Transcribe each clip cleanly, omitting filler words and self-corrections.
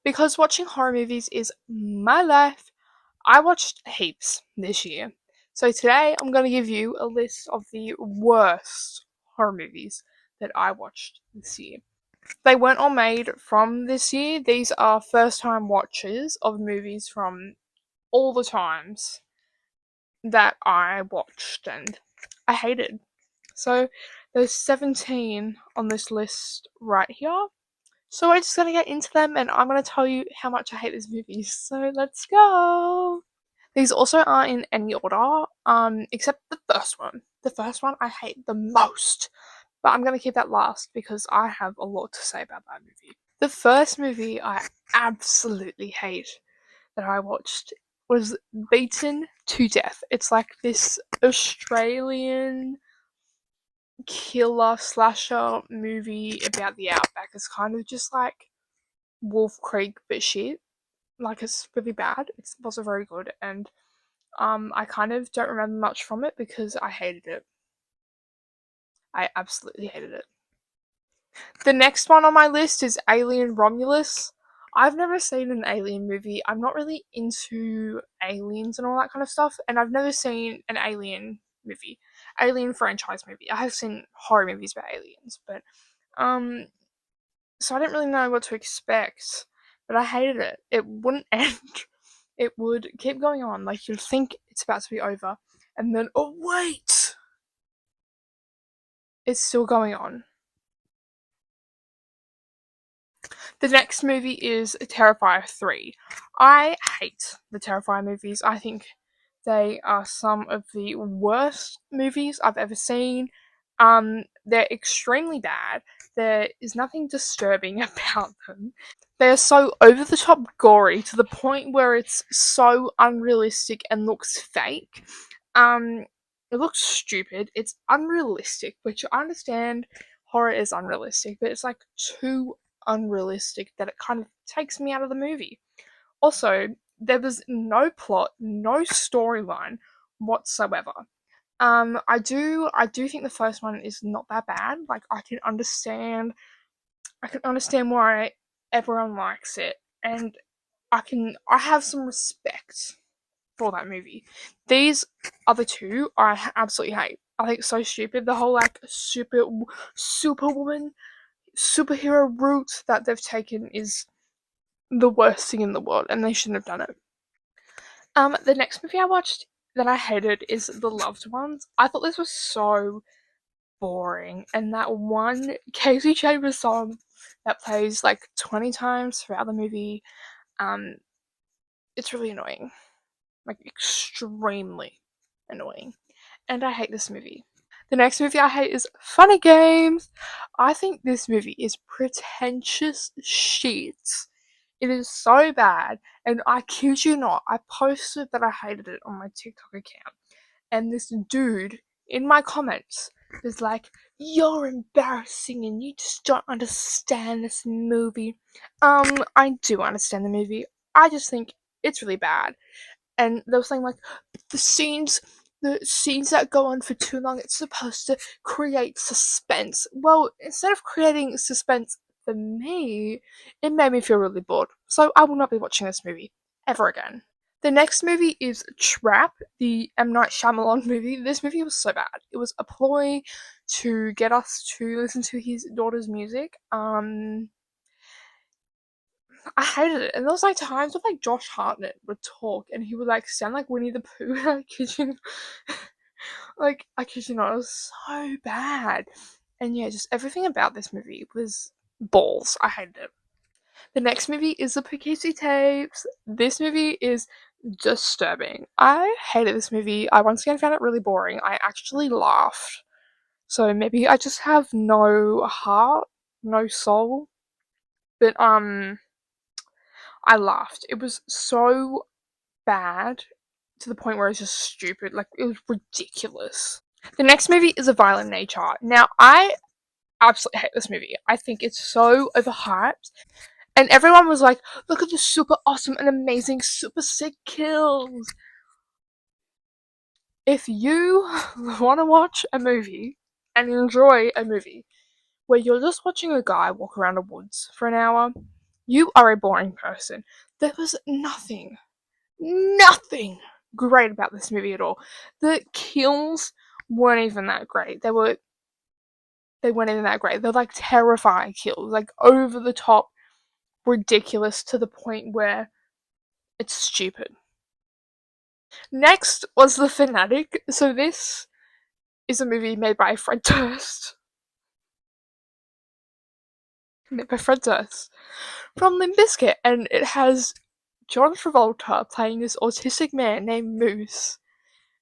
Because watching horror movies is my life, I watched heaps this year. So today I'm going to give you a list of the worst horror movies that I watched this year. They weren't all made from this year. These are first time watches of movies from all the times that I watched and I hated. So there's 17 on this list right here. So we're just gonna get into them and I'm gonna tell you how much I hate these movies. So let's go. These also aren't in any order, except the first one. The first one I hate the most. But I'm gonna keep that last because I have a lot to say about that movie. The first movie I absolutely hate that I watched was Beaten to Death. It's like this Australian killer slasher movie about the outback. It's kind of just like Wolf Creek but shit. Like it's really bad. It wasn't very good and I kind of don't remember much from it because I hated it. I absolutely hated it. The next one on my list is Alien Romulus. I've never seen an alien movie. I'm not really into aliens and all that kind of stuff, and I've never seen an alien movie. Alien franchise movie. I have seen horror movies about aliens, but um so I didn't really know what to expect. But I hated it. It wouldn't end. It would keep going on. Like you'd think it's about to be over, and then oh wait, it's still going on. The next movie is Terrifier 3. I hate the Terrifier movies. I think they are some of the worst movies I've ever seen. They're extremely bad. There is nothing disturbing about them. They're so over the top gory to the point where it's so unrealistic and looks fake. Um, it looks stupid. It's unrealistic, which I understand horror is unrealistic, but it's like too unrealistic that it kind of takes me out of the movie. Also, there was no plot, no storyline whatsoever. I do think the first one is not that bad. Like I can understand why everyone likes it, and I have some respect for that movie. These other two I absolutely hate. I think it's so stupid. The whole like superwoman superhero route that they've taken is the worst thing in the world, and they shouldn't have done it. The next movie I watched that I hated is The Loved Ones. I thought this was so boring, and that one Casey Chambers song that plays like 20 times throughout the movie, um, it's really annoying, like extremely annoying, and I hate this movie. The next movie I hate is Funny Games. I think this movie is pretentious shit. It is so bad, and I kid you not, I posted that I hated it on my TikTok account, and this dude in my comments is like, "You're embarrassing, and you just don't understand this movie." I do understand the movie. I just think it's really bad, and they were saying like, the scenes. The scenes that go on for too long, it's supposed to create suspense. Well, instead of creating suspense for me, it made me feel really bored. So I will not be watching this movie ever again. The next movie is Trap, the M. Night Shyamalan movie. This movie was so bad. It was a ploy to get us to listen to his daughter's music. I hated it. And there was like times where like Josh Hartnett would talk and he would like sound like Winnie the Pooh in our kitchen. Like, I kid you not, it was so bad. And yeah, just everything about this movie was balls. I hated it. The next movie is The Poughkeepsie Tapes. This movie is disturbing. I hated this movie. I once again found it really boring. I actually laughed. So maybe I just have no heart, no soul. But I laughed. It was so bad to the point where it's just stupid. Like it was ridiculous. The next movie is A Violent Nature. Now I absolutely hate this movie. I think it's so overhyped. And everyone was like, look at the super awesome and amazing super sick kills. If you want to watch a movie and enjoy a movie where you're just watching a guy walk around the woods for an hour, You are a boring person. There was nothing great about this movie at all. The kills weren't even that great. They weren't even that great. They're like terrifying kills, like over the top, ridiculous to the point where it's stupid. Next was The Fanatic. So this is a movie made by Fred Durst. Made by Fred Durst from Limp Bizkit, and it has John Travolta playing this autistic man named Moose,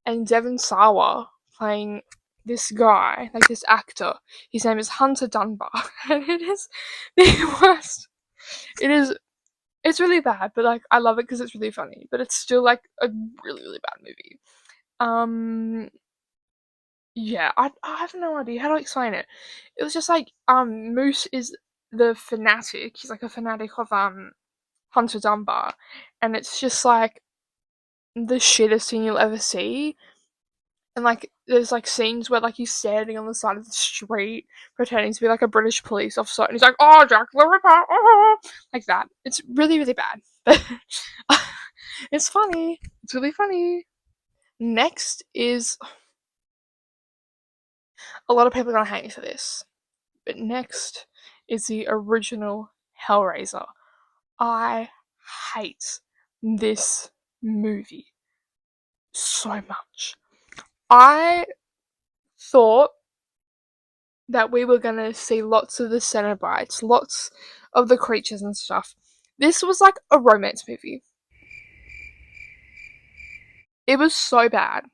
and Devon Sawa playing this guy, like this actor. His name is Hunter Dunbar, and it is the worst. It's really bad, but like I love it because it's really funny. But it's still like a really bad movie. Yeah, I have no idea how to explain it. It was just like Moose is the fanatic. He's like a fanatic of Hunter Dunbar, and it's just like the shittest thing you'll ever see. And like there's like scenes where like he's standing on the side of the street pretending to be like a British police officer, and he's like, "Oh, Jack the Ripper," oh, like that. It's really bad, but it's funny. It's really funny. Next is a lot of people are gonna hate me for this, but next is the original Hellraiser. I hate this movie so much. I thought that we were gonna see lots of the Cenobites, lots of the creatures and stuff. This was like a romance movie. It was so bad.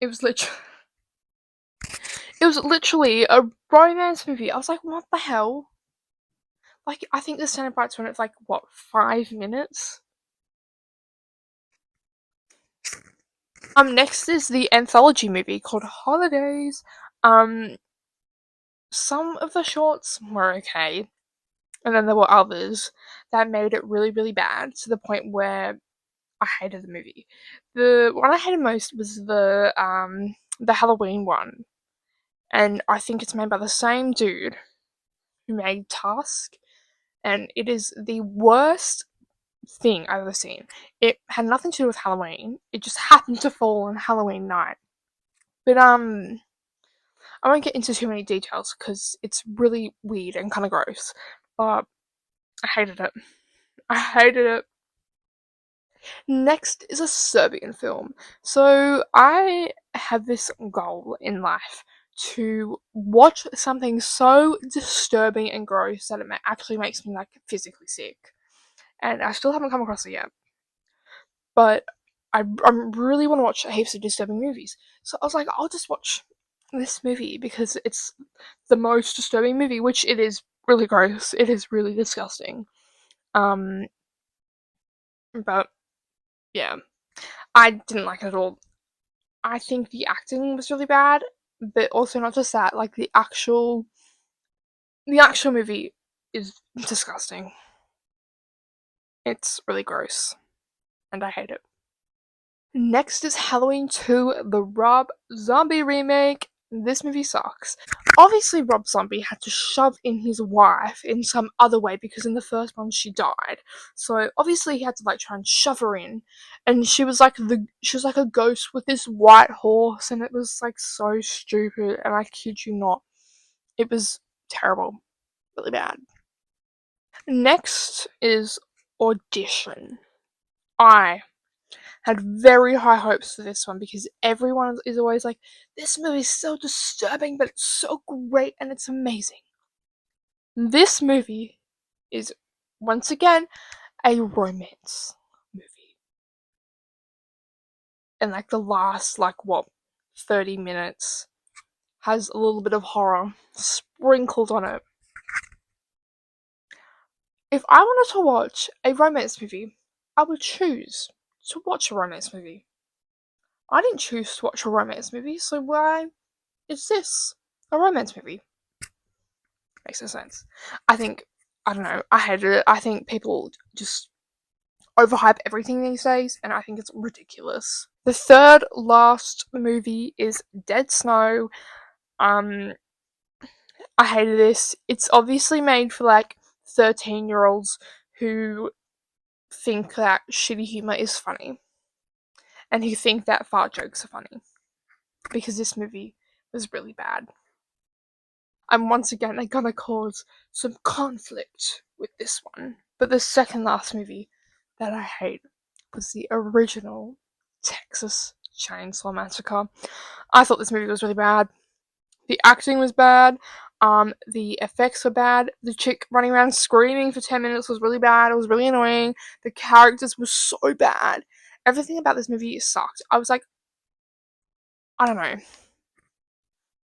It was literally it was literally a romance movie. I was like, what the hell? Like, I think the Cenobites went at like what 5 minutes. Next is the anthology movie called Holidays. Some of the shorts were okay, and then there were others that made it really bad to the point where I hated the movie. The one I hated most was the Halloween one, and I think it's made by the same dude who made Task, and it is the worst thing I've ever seen. It had nothing to do with Halloween. It just happened to fall on Halloween night. But I won't get into too many details because it's really weird and kind of gross. But I hated it. I hated it. Next is a Serbian film. So I have this goal in life to watch something so disturbing and gross that it actually makes me like physically sick. And I still haven't come across it yet. But I really want to watch heaps of disturbing movies. So I was like, I'll just watch this movie because it's the most disturbing movie, which it is really gross. It is really disgusting. Um, but yeah, I didn't like it at all. I think the acting was really bad, but also not just that. Like the actual movie is disgusting. It's really gross, and I hate it. Next is Halloween 2, the Rob Zombie remake. This movie sucks. Obviously, Rob Zombie had to shove in his wife in some other way because in the first one she died. So obviously he had to like try and shove her in, and she was like a ghost with this white horse, and it was like so stupid. And I kid you not, it was terrible, really bad. Next is Audition. I had very high hopes for this one because everyone is always like, this movie is so disturbing, but it's so great and it's amazing. This movie is, once again, a romance movie. And like the last, 30 minutes has a little bit of horror sprinkled on it. If I wanted to watch a romance movie, I would choose to watch a romance movie. I didn't choose to watch a romance movie, so why is this a romance movie? Makes no sense. I don't know, I hated it. I think people just overhype everything these days, and I think it's ridiculous. The third last movie is Dead Snow. Um, I hated this. It's obviously made for like 13-year-olds who think that shitty humor is funny and who think that fart jokes are funny, because this movie was really bad. I'm once again gonna cause some conflict with this one. But the second last movie that I hate was the original Texas Chainsaw Massacre. I thought this movie was really bad. The acting was bad. The effects were bad. The chick running around screaming for 10 minutes was really bad. It was really annoying. The characters were so bad. Everything about this movie sucked. I was like, I don't know.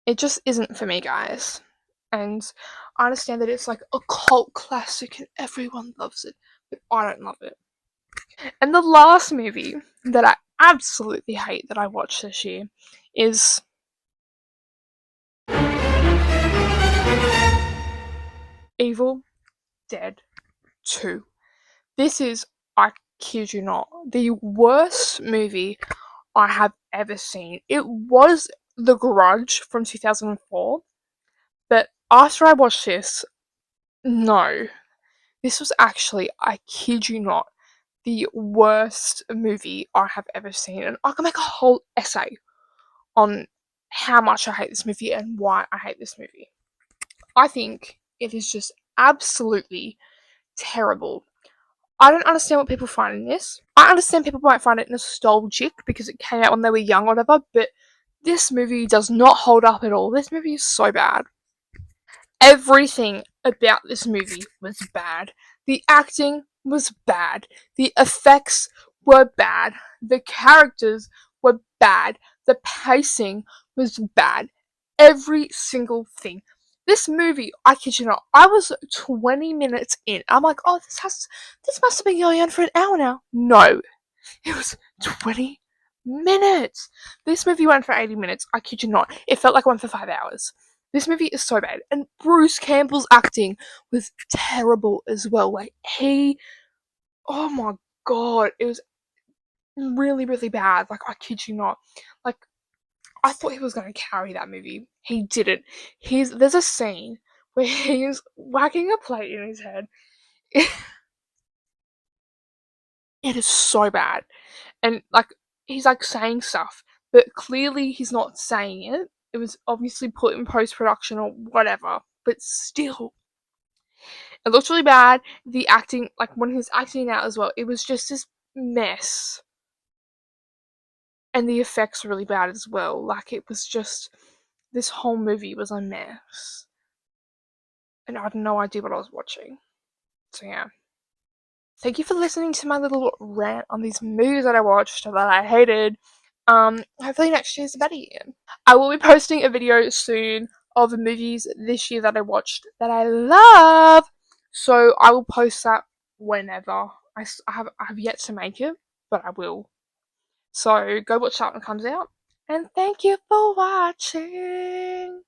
It just isn't for me, guys. And I understand that it's like a cult classic and everyone loves it, but I don't love it. And the last movie that I absolutely hate that I watched this year is Evil Dead 2. This is, I kid you not, the worst movie I have ever seen. It was The Grudge from 2004, but after I watched this, no. This was actually, I kid you not, the worst movie I have ever seen. And I can make a whole essay on how much I hate this movie and why I hate this movie. I think it is just absolutely terrible. I don't understand what people find in this. I understand people might find it nostalgic because it came out when they were young or whatever, but this movie does not hold up at all. This movie is so bad. Everything about this movie was bad. The acting was bad. The effects were bad. The characters were bad. The pacing was bad. Every single thing. This movie, I kid you not, I was 20 minutes in. I'm like, oh, this must have been going on for an hour now. No, it was 20 minutes. This movie went for 80 minutes. I kid you not. It felt like it went for 5 hours. This movie is so bad. And Bruce Campbell's acting was terrible as well. Like, oh my god, it was really, really bad. Like, I kid you not. Like, I thought he was going to carry that movie. He didn't. There's a scene where he's whacking a plate in his head. It is so bad. And, like, he's, like, saying stuff, but clearly he's not saying it. It was obviously put in post-production or whatever, but still. It looked really bad. The acting, like, when he was acting out as well, it was just this mess. And the effects were really bad as well. Like, it was just, this whole movie was a mess. And I had no idea what I was watching. So, yeah. Thank you for listening to my little rant on these movies that I watched that I hated. Hopefully next year's a better year. I will be posting a video soon of movies this year that I watched that I love. So I will post that whenever. I have yet to make it, but I will. So go watch that when it comes out. And thank you for watching.